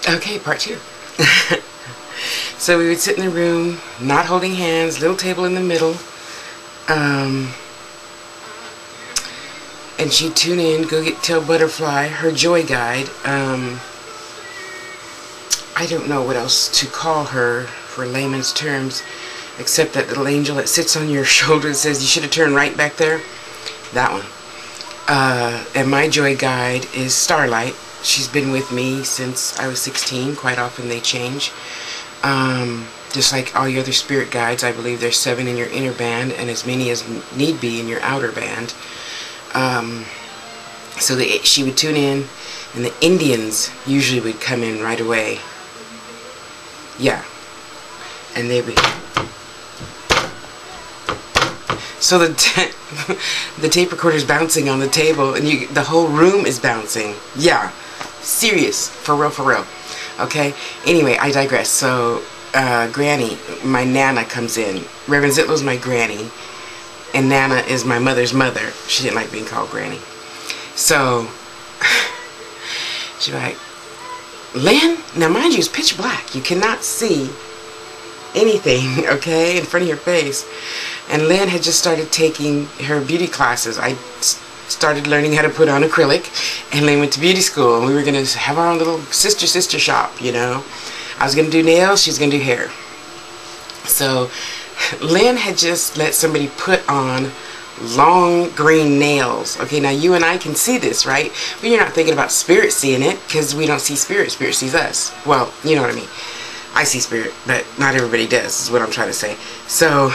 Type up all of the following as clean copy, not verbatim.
Okay, part 2. So we would sit in the room, not holding hands, little table in the middle. And she'd tune in, go tell Butterfly, her joy guide. I don't know what else to call her for layman's terms, except that little angel that sits on your shoulder and says, you should have turned right back there. That one. And my joy guide is Starlight. She's been with me since I was 16. Quite often they change. Just like all your other spirit guides, I believe there's 7 in your inner band and as many as need be in your outer band. So she would tune in, and the Indians usually would come in right away. Yeah. And they would... So the tape recorder's bouncing on the table, and the whole room is bouncing. Yeah. Serious. For real, for real. Okay? Anyway, I digress. So, Granny, my Nana comes in. Reverend Zitlow's my granny, and Nana is my mother's mother. She didn't like being called Granny. So, she'd be like, Lynn, now mind you, it's pitch black. You cannot see anything, okay, in front of your face. And Lynn had just started taking her beauty classes. I started learning how to put on acrylic, and Lynn went to beauty school, and we were going to have our own little sister shop, you know. I was going to do nails, she was going to do hair. So Lynn had just let somebody put on long green nails. Okay, now you and I can see this, right? But you're not thinking about spirit seeing it, because we don't see spirit. Spirit sees us. Well, you know what I mean. I see spirit, but not everybody does, is what I'm trying to say. So,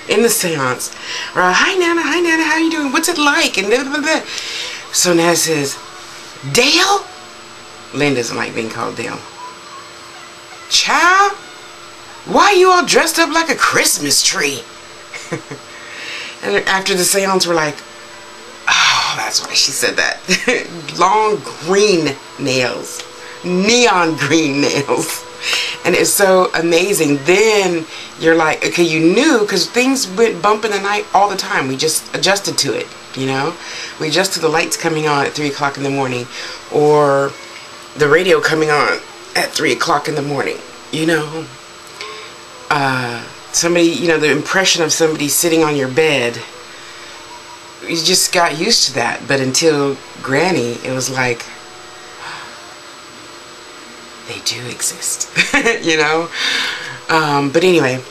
in the seance, hi Nana, how you doing? What's it like? And blah, blah, blah. So Nana says, Dale? Lynn doesn't like being called Dale. Child, why are you all dressed up like a Christmas tree? And after the seance, we're like, oh, that's why she said that. Long green nails. Neon green nails. And it's so amazing. Then you're like, okay, you knew, because things went bump in the night all the time. We just adjusted to it, you know. We adjusted to the lights coming on at 3 o'clock in the morning, or the radio coming on at 3 o'clock in the morning, you know. Somebody, you know, the impression of somebody sitting on your bed, you just got used to that. But until Granny, it was like, they do exist, you know. But anyway,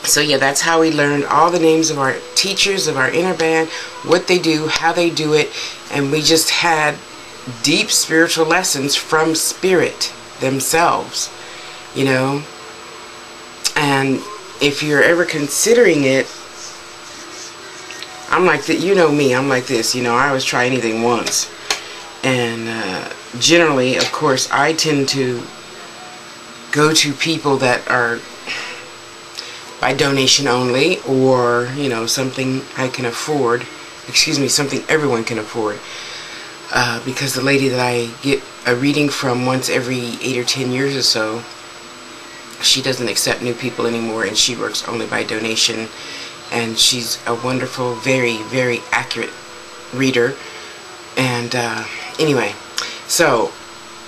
so yeah, that's how we learned all the names of our teachers, of our inner band, what they do, how they do it, and we just had deep spiritual lessons from spirit themselves, you know. And if you're ever considering it, I'm like that, you know me, I'm like this, you know, I always try anything once. And generally, of course, I tend to go to people that are by donation only, or, you know, something I can afford, excuse me, something everyone can afford. Because the lady that I get a reading from once every 8 or 10 years or so, she doesn't accept new people anymore, and she works only by donation. And she's a wonderful, very, very accurate reader. And anyway, so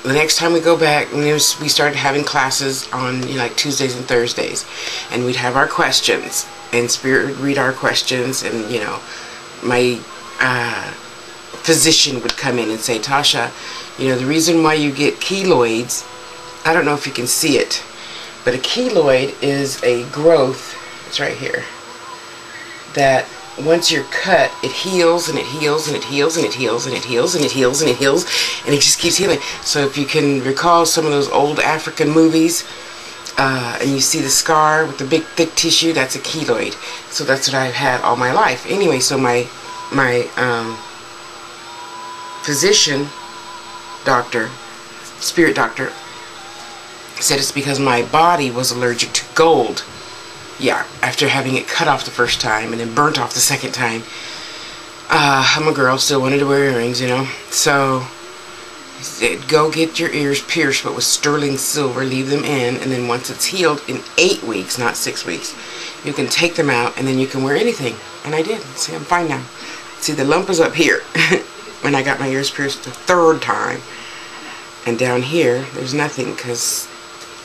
the next time we go back, we started having classes on, you know, like Tuesdays and Thursdays, and we'd have our questions, and Spirit would read our questions, and, you know, my physician would come in and say, Tasha, you know, the reason why you get keloids, I don't know if you can see it, but a keloid is a growth, it's right here, that once you're cut, it heals and it heals and it heals and it heals and it heals and it heals and it heals, and it just keeps healing. So if you can recall some of those old African movies, and you see the scar with the big thick tissue, that's a keloid. So that's what I've had all my life. Anyway, so my physician, doctor, spirit doctor, said it's because my body was allergic to gold. Yeah, after having it cut off the first time and then burnt off the second time. I'm a girl, still wanted to wear earrings, you know. So, he said, go get your ears pierced, but with sterling silver, leave them in, and then once it's healed, in 8 weeks, not 6 weeks, you can take them out, and then you can wear anything. And I did. See, I'm fine now. See, the lump is up here when I got my ears pierced the 3rd time. And down here, there's nothing, because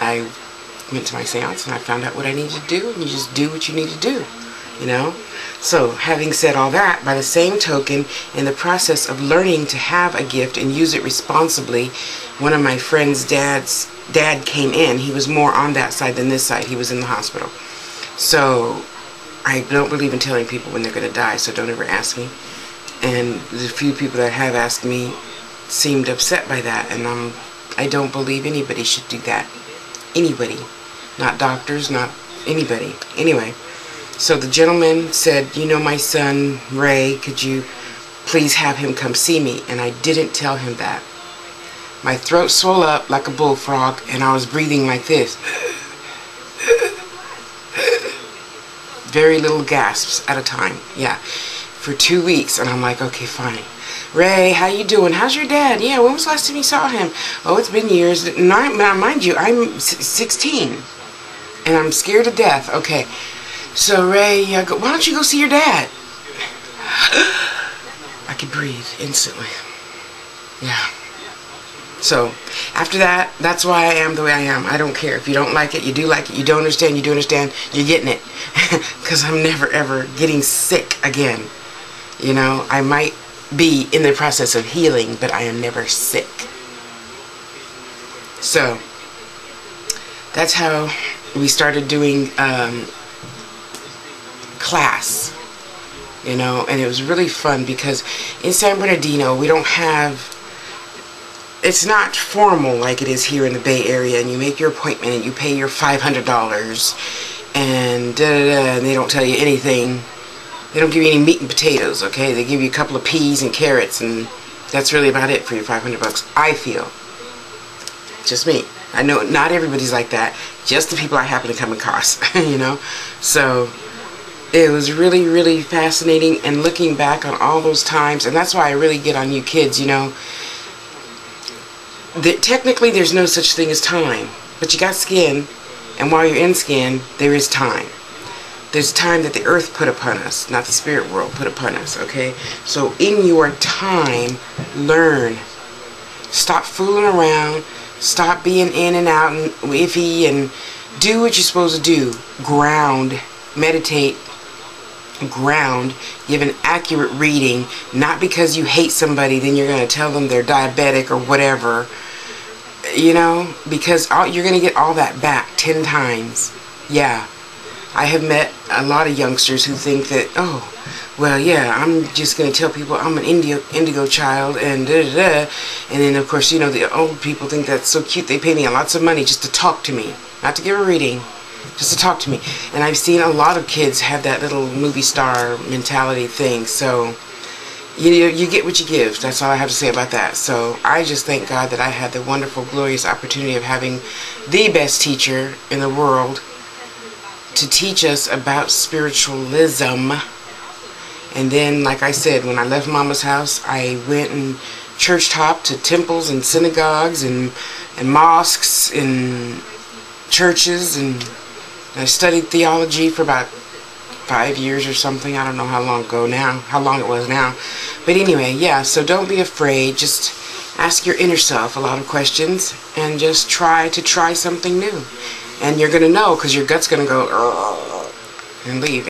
I went to my seance and I found out what I needed to do, and you just do what you need to do, you know? So, having said all that, by the same token, in the process of learning to have a gift and use it responsibly, one of my friend's dad came in. He was more on that side than this side. He was in the hospital. So, I don't believe in telling people when they're going to die, so don't ever ask me. And the few people that have asked me seemed upset by that, and I don't believe anybody should do that. Anybody. Not doctors, not anybody. Anyway. So the gentleman said, you know my son, Ray, could you please have him come see me? And I didn't tell him that. My throat swelled up like a bullfrog, and I was breathing like this. Very little gasps at a time. Yeah. For 2 weeks. And I'm like, okay, fine. Ray, how you doing? How's your dad? Yeah, when was the last time you saw him? Oh, it's been years. Now, mind you, I'm 16. And I'm scared to death. Okay. So, Ray, why don't you go see your dad? I could breathe instantly. Yeah. So, after that, that's why I am the way I am. I don't care. If you don't like it, you do like it. You don't understand, you do understand. You're getting it. Because I'm never, ever getting sick again. You know, I might be in the process of healing, but I am never sick. So, that's how we started doing class, you know, and it was really fun because in San Bernardino we don't have, it's not formal like it is here in the Bay Area, and you make your appointment and you pay your $500 and and they don't tell you anything. They don't give you any meat and potatoes, okay? They give you a couple of peas and carrots, and that's really about it for your $500, I feel. Just me. I know not everybody's like that, just the people I happen to come across, you know? So it was really, really fascinating, and looking back on all those times, and that's why I really get on you kids, you know. Technically, there's no such thing as time, but you got skin, and while you're in skin, there is time. There's time that the earth put upon us, not the spirit world put upon us, okay? So in your time, learn. Stop fooling around. Stop being in and out and iffy, and do what you're supposed to do. Ground. Meditate. Ground. Give an accurate reading. Not because you hate somebody, then you're going to tell them they're diabetic or whatever. You know, because you're going to get all that back 10 times. Yeah. I have met a lot of youngsters who think that, oh, well, yeah, I'm just going to tell people I'm an indigo child and da-da-da. And then, of course, you know, the old people think that's so cute. They pay me lots of money just to talk to me. Not to give a reading, just to talk to me. And I've seen a lot of kids have that little movie star mentality thing. So, you get what you give. That's all I have to say about that. So, I just thank God that I had the wonderful, glorious opportunity of having the best teacher in the world to teach us about spiritualism. And then, like I said, when I left Mama's house, I went and church hopped to temples and synagogues and mosques and churches, and I studied theology for about 5 years or something. I don't know how long it was now. But anyway, yeah, so don't be afraid. Just ask your inner self a lot of questions and just try something new. And you're going to know, because your gut's going to go and leave.